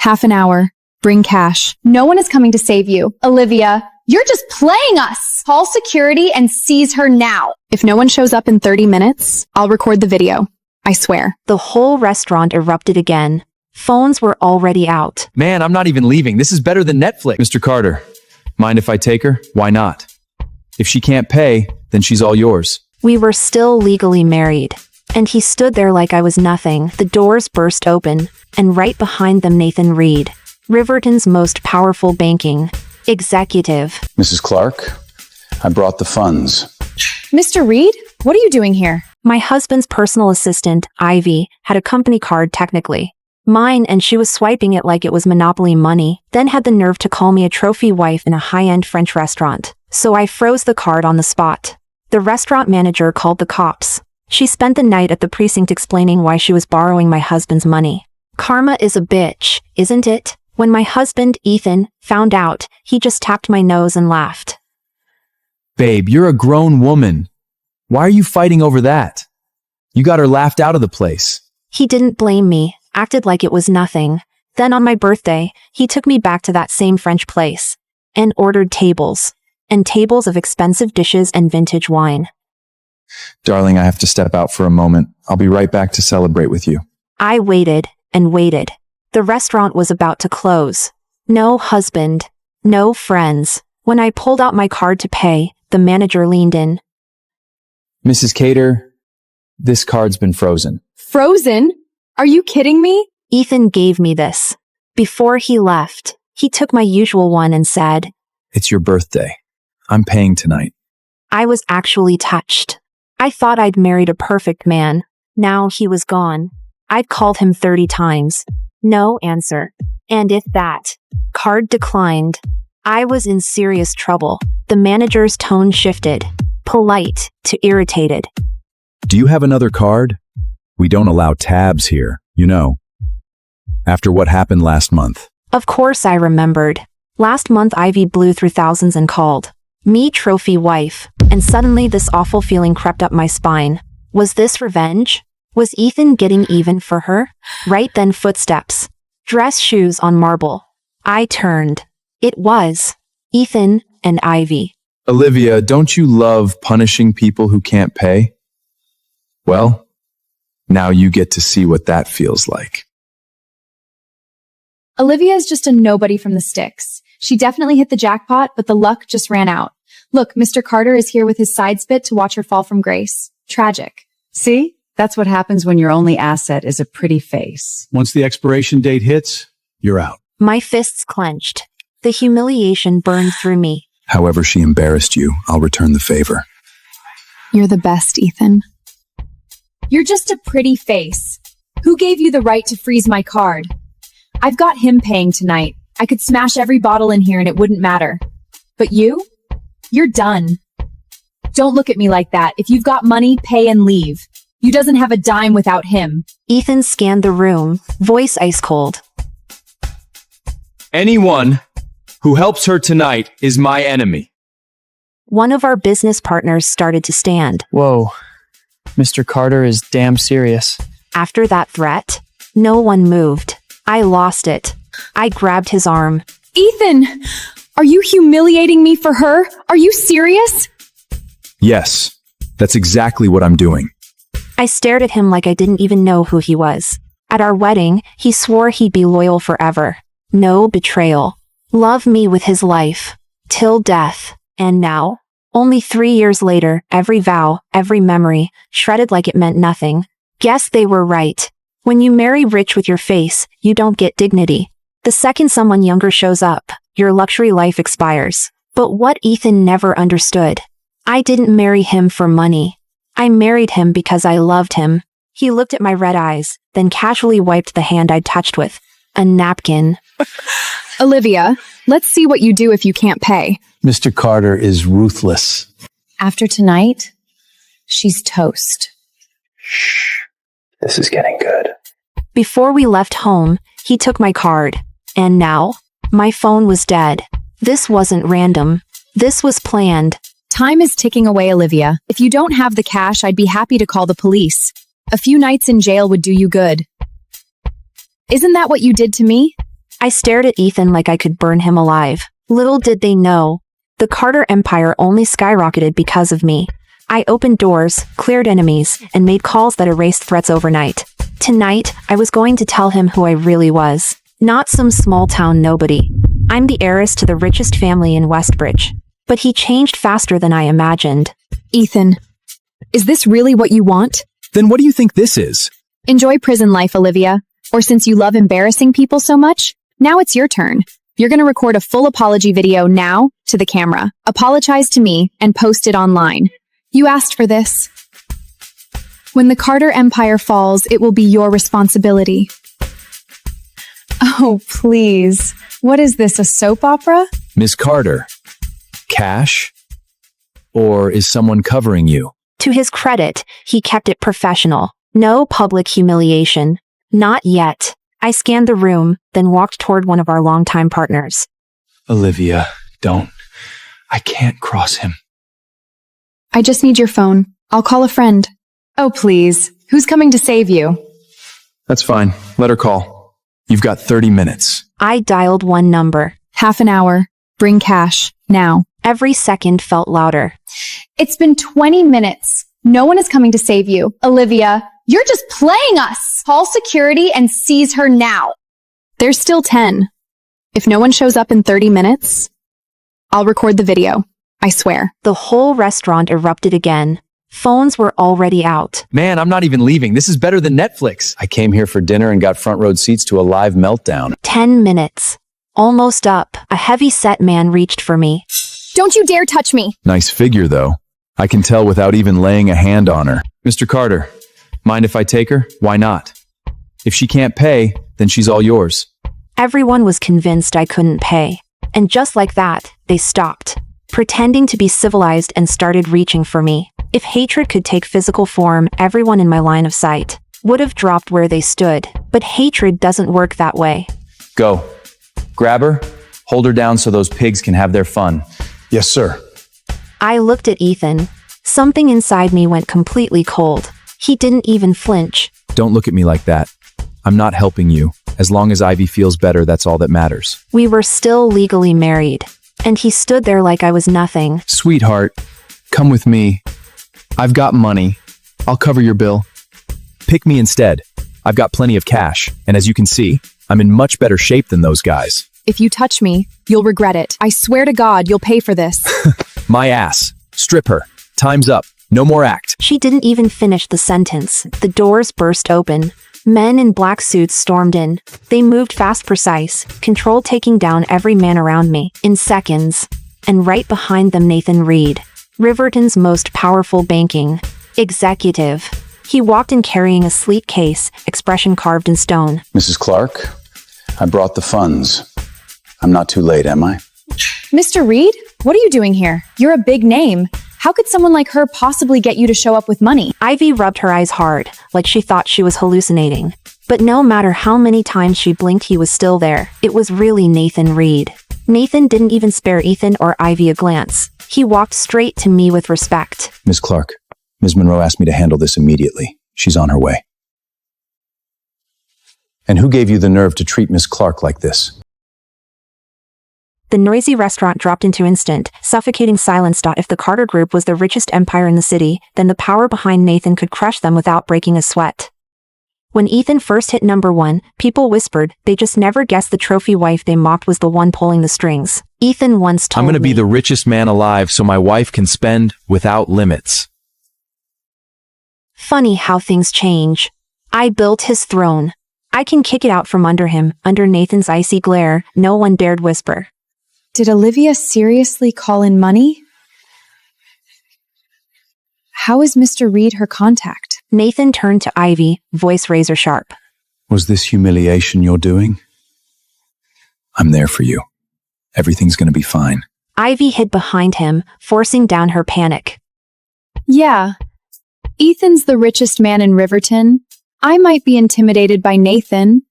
Half an hour. Bring cash. No one is coming to save you. Olivia, you're just playing us. Call security and seize her now. If no one shows up in 30 minutes, I'll record the video. I swear. The whole restaurant erupted again. Phones were already out. Man, I'm not even leaving. This is better than Netflix. Mr. Carter, mind if I take her? Why not? If she can't pay, then she's all yours. We were still legally married, and he stood there like I was nothing. The doors burst open, and right behind them Nathan Reed, Riverton's most powerful banking executive. Mrs. Clark, I brought the funds. Mr. Reed, what are you doing here? My husband's personal assistant, Ivy, had a company card technically. Mine, and she was swiping it like it was Monopoly money, then had the nerve to call me a trophy wife in a high-end French restaurant. So I froze the card on the spot. The restaurant manager called the cops. She spent the night at the precinct explaining why she was borrowing my husband's money. Karma is a bitch, isn't it? When my husband, Ethan, found out, he just tapped my nose and laughed. Babe, you're a grown woman. Why are you fighting over that? You got her laughed out of the place. He didn't blame me, acted like it was nothing. Then on my birthday, he took me back to that same French place and ordered tables. And tables of expensive dishes and vintage wine. Darling, I have to step out for a moment. I'll be right back to celebrate with you. I waited and waited. The restaurant was about to close. No husband, no friends. When I pulled out my card to pay, the manager leaned in. Mrs. Cater, this card's been frozen. Frozen? Are you kidding me? Ethan gave me this. Before he left, he took my usual one and said, It's your birthday. I'm paying tonight. I was actually touched. I thought I'd married a perfect man. Now he was gone. I'd called him 30 times. No answer. And if that card declined, I was in serious trouble. The manager's tone shifted, polite to irritated. Do you have another card? We don't allow tabs here, you know. After what happened last month. Of course I remembered. Last month Ivy blew through thousands and called me trophy wife, and suddenly this awful feeling crept up my spine. Was this revenge? Was Ethan getting even for her? Right then footsteps. Dress shoes on marble. I turned. It was Ethan and Ivy. Olivia, don't you love punishing people who can't pay? Well, now you get to see what that feels like. Olivia is just a nobody from the sticks. She definitely hit the jackpot, but the luck just ran out. Look, Mr. Carter is here with his side spit to watch her fall from grace. Tragic. See? That's what happens when your only asset is a pretty face. Once the expiration date hits, you're out. My fists clenched. The humiliation burned through me. However she embarrassed you, I'll return the favor. You're the best, Ethan. You're just a pretty face. Who gave you the right to freeze my card? I've got him paying tonight. I could smash every bottle in here and it wouldn't matter. But you? You're done. Don't look at me like that. If you've got money, pay and leave. You doesn't have a dime without him. Ethan scanned the room, voice ice cold. Anyone who helps her tonight is my enemy. One of our business partners started to stand. Whoa. Mr. Carter is damn serious. After that threat, no one moved. I lost it. I grabbed his arm. Ethan! Are you humiliating me for her? Are you serious? Yes, that's exactly what I'm doing. I stared at him like I didn't even know who he was. At our wedding, he swore he'd be loyal forever. No betrayal. Love me with his life. Till death. And now, only 3 years later, every vow, every memory, shredded like it meant nothing. Guess they were right. When you marry rich with your face, you don't get dignity. The second someone younger shows up, your luxury life expires. But what Ethan never understood. I didn't marry him for money. I married him because I loved him. He looked at my red eyes, then casually wiped the hand I'd touched with a napkin. Olivia, let's see what you do if you can't pay. Mr. Carter is ruthless. After tonight, she's toast. This is getting good. Before we left home, he took my card. And now, my phone was dead. This wasn't random. This was planned. Time is ticking away, Olivia. If you don't have the cash, I'd be happy to call the police. A few nights in jail would do you good. Isn't that what you did to me? I stared at Ethan like I could burn him alive. Little did they know, the Carter empire only skyrocketed because of me. I opened doors, cleared enemies, and made calls that erased threats overnight. Tonight, I was going to tell him who I really was. Not some small-town nobody. I'm the heiress to the richest family in Westbridge. But he changed faster than I imagined. Ethan, is this really what you want? Then what do you think this is? Enjoy prison life, Olivia. Or since you love embarrassing people so much, now it's your turn. You're going to record a full apology video now to the camera. Apologize to me and post it online. You asked for this. When the Carter Empire falls, it will be your responsibility. Oh, please. What is this, a soap opera? Miss Carter, cash? Or is someone covering you? To his credit, he kept it professional. No public humiliation. Not yet. I scanned the room, then walked toward one of our longtime partners. Olivia, don't. I can't cross him. I just need your phone. I'll call a friend. Oh, please. Who's coming to save you? That's fine. Let her call. You've got 30 minutes. I dialed one number. Half an hour. Bring cash. Now. Every second felt louder. It's been 20 minutes. No one is coming to save you. Olivia, you're just playing us. Call security and seize her now. There's still 10. If no one shows up in 30 minutes, I'll record the video. I swear. The whole restaurant erupted again. Phones were already out. Man, I'm not even leaving. This is better than Netflix. I came here for dinner and got front row seats to a live meltdown. 10 minutes. Almost up. A heavy-set man reached for me. Don't you dare touch me. Nice figure, though. I can tell without even laying a hand on her. Mr. Carter, mind if I take her? Why not? If she can't pay, then she's all yours. Everyone was convinced I couldn't pay. And just like that, they stopped, pretending to be civilized and started reaching for me. If hatred could take physical form, everyone in my line of sight would have dropped where they stood. But hatred doesn't work that way. Go. Grab her, hold her down so those pigs can have their fun. Yes, sir. I looked at Ethan. Something inside me went completely cold. He didn't even flinch. Don't look at me like that. I'm not helping you. As long as Ivy feels better, that's all that matters. We were still legally married, and he stood there like I was nothing. Sweetheart, come with me. I've got money. I'll cover your bill. Pick me instead. I've got plenty of cash, and as you can see, I'm in much better shape than those guys. If you touch me, you'll regret it. I swear to God, you'll pay for this. My ass. Strip her. Time's up. No more act. She didn't even finish the sentence. The doors burst open. Men in black suits stormed in. They moved fast, precise, control taking down every man around me in seconds. And right behind them, Nathan Reed, Riverton's most powerful banking executive. He walked in carrying a sleek case, expression carved in stone. Mrs. Clark, I brought the funds. I'm not too late, am I? Mr. Reed, what are you doing here? You're a big name. How could someone like her possibly get you to show up with money? Ivy rubbed her eyes hard, like she thought she was hallucinating. But no matter how many times she blinked, he was still there. It was really Nathan Reed. Nathan didn't even spare Ethan or Ivy a glance. He walked straight to me with respect. Miss Clark, Ms. Monroe asked me to handle this immediately. She's on her way. And who gave you the nerve to treat Miss Clark like this? The noisy restaurant dropped into instant, suffocating silence. If the Carter Group was the richest empire in the city, then the power behind Nathan could crush them without breaking a sweat. When Ethan first hit number 1, people whispered they just never guessed the trophy wife they mocked was the one pulling the strings. Ethan once told me, I'm going to be the richest man alive so my wife can spend without limits. Funny how things change. I built his throne. I can kick it out from under him. Under Nathan's icy glare, no one dared whisper. Did Olivia seriously call in money? How is Mr. Reed her contact? Nathan turned to Ivy, voice razor sharp. Was this humiliation you're doing? I'm there for you. Everything's going to be fine. Ivy hid behind him, forcing down her panic. Yeah. Ethan's the richest man in Riverton. I might be intimidated by Nathan,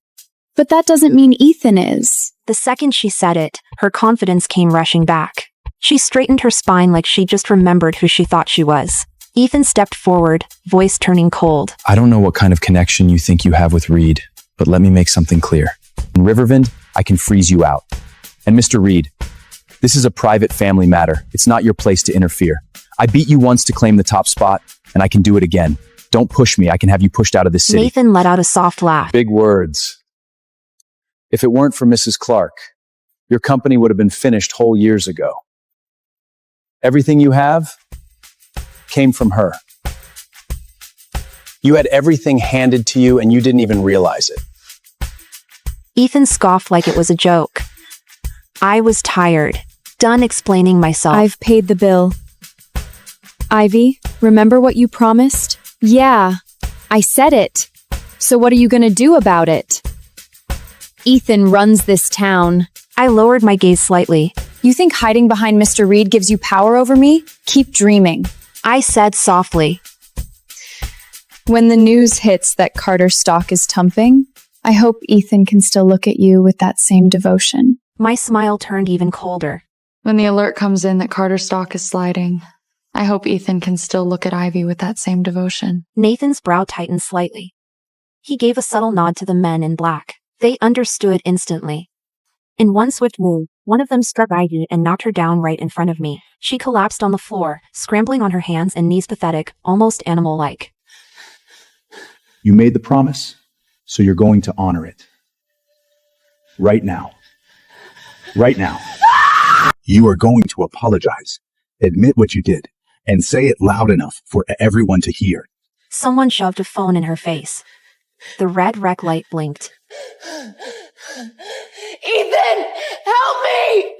but that doesn't mean Ethan is. The second she said it, her confidence came rushing back. She straightened her spine like she just remembered who she thought she was. Ethan stepped forward, voice turning cold. I don't know what kind of connection you think you have with Reed, but let me make something clear. In Riverwind, I can freeze you out. And Mr. Reed, this is a private family matter. It's not your place to interfere. I beat you once to claim the top spot, and I can do it again. Don't push me. I can have you pushed out of this city. Nathan let out a soft laugh. Big words. If it weren't for Mrs. Clark, your company would have been finished whole years ago. Everything you have came from her. You had everything handed to you and you didn't even realize it. Ethan scoffed like it was a joke. I was tired, done explaining myself. I've paid the bill. Ivy, remember what you promised? Yeah, I said it. So what are you gonna do about it? Ethan runs this town. I lowered my gaze slightly. You think hiding behind Mr. Reed gives you power over me? Keep dreaming. I said softly. When the news hits that Carter's stock is tumping, I hope Ethan can still look at you with that same devotion. My smile turned even colder. When the alert comes in that Carter's stock is sliding, I hope Ethan can still look at Ivy with that same devotion. Nathan's brow tightened slightly. He gave a subtle nod to the men in black. They understood instantly. In one swift move, one of them struck Ivy and knocked her down right in front of me. She collapsed on the floor, scrambling on her hands and knees, pathetic, almost animal-like. You made the promise, so you're going to honor it. Right now. Right now. You are going to apologize, admit what you did, and say it loud enough for everyone to hear. Someone shoved a phone in her face. The red rec light blinked. Ethan, help me!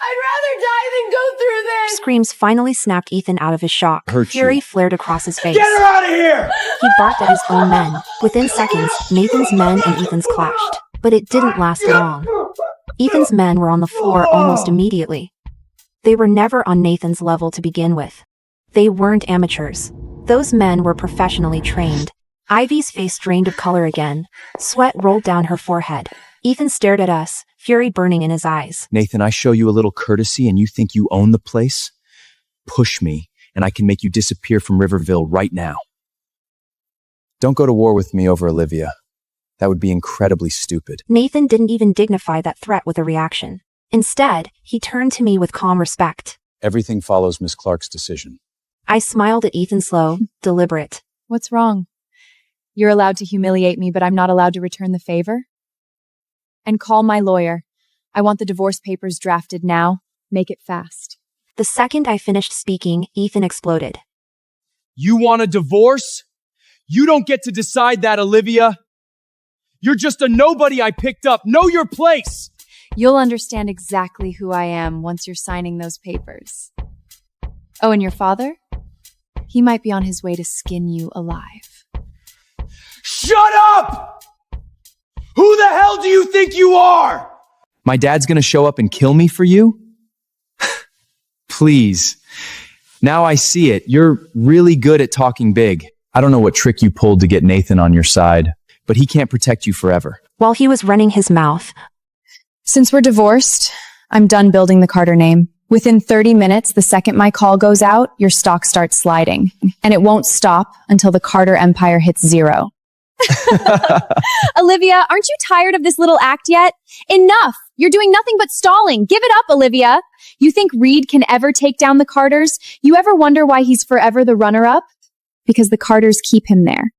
I'd rather die than go through this! Screams finally snapped Ethan out of his shock. Fury flared across his face. Get her out of here! He barked at his own men. Within seconds, Nathan's men and Ethan's clashed. But it didn't last long. Ethan's men were on the floor almost immediately. They were never on Nathan's level to begin with. They weren't amateurs. Those men were professionally trained. Ivy's face drained of color again. Sweat rolled down her forehead. Ethan stared at us, fury burning in his eyes. Nathan, I show you a little courtesy and you think you own the place? Push me, and I can make you disappear from Riverville right now. Don't go to war with me over Olivia. That would be incredibly stupid. Nathan didn't even dignify that threat with a reaction. Instead, he turned to me with calm respect. Everything follows Miss Clark's decision. I smiled at Ethan slow, deliberate. What's wrong? You're allowed to humiliate me, but I'm not allowed to return the favor? And call my lawyer. I want the divorce papers drafted now. Make it fast. The second I finished speaking, Ethan exploded. You want a divorce? You don't get to decide that, Olivia. You're just a nobody I picked up. Know your place. You'll understand exactly who I am once you're signing those papers. Oh, and your father? He might be on his way to skin you alive. Shut up! Who the hell do you think you are? My dad's gonna show up and kill me for you? Please. Now I see it. You're really good at talking big. I don't know what trick you pulled to get Nathan on your side, but he can't protect you forever. While he was running his mouth. Since we're divorced, I'm done building the Carter name. Within 30 minutes, the second my call goes out, your stock starts sliding. And it won't stop until the Carter empire hits 0. Olivia, aren't you tired of this little act yet? Enough! You're doing nothing but stalling. Give it up, Olivia. You think Reed can ever take down the Carters? You ever wonder why he's forever the runner-up? Because the Carters keep him there.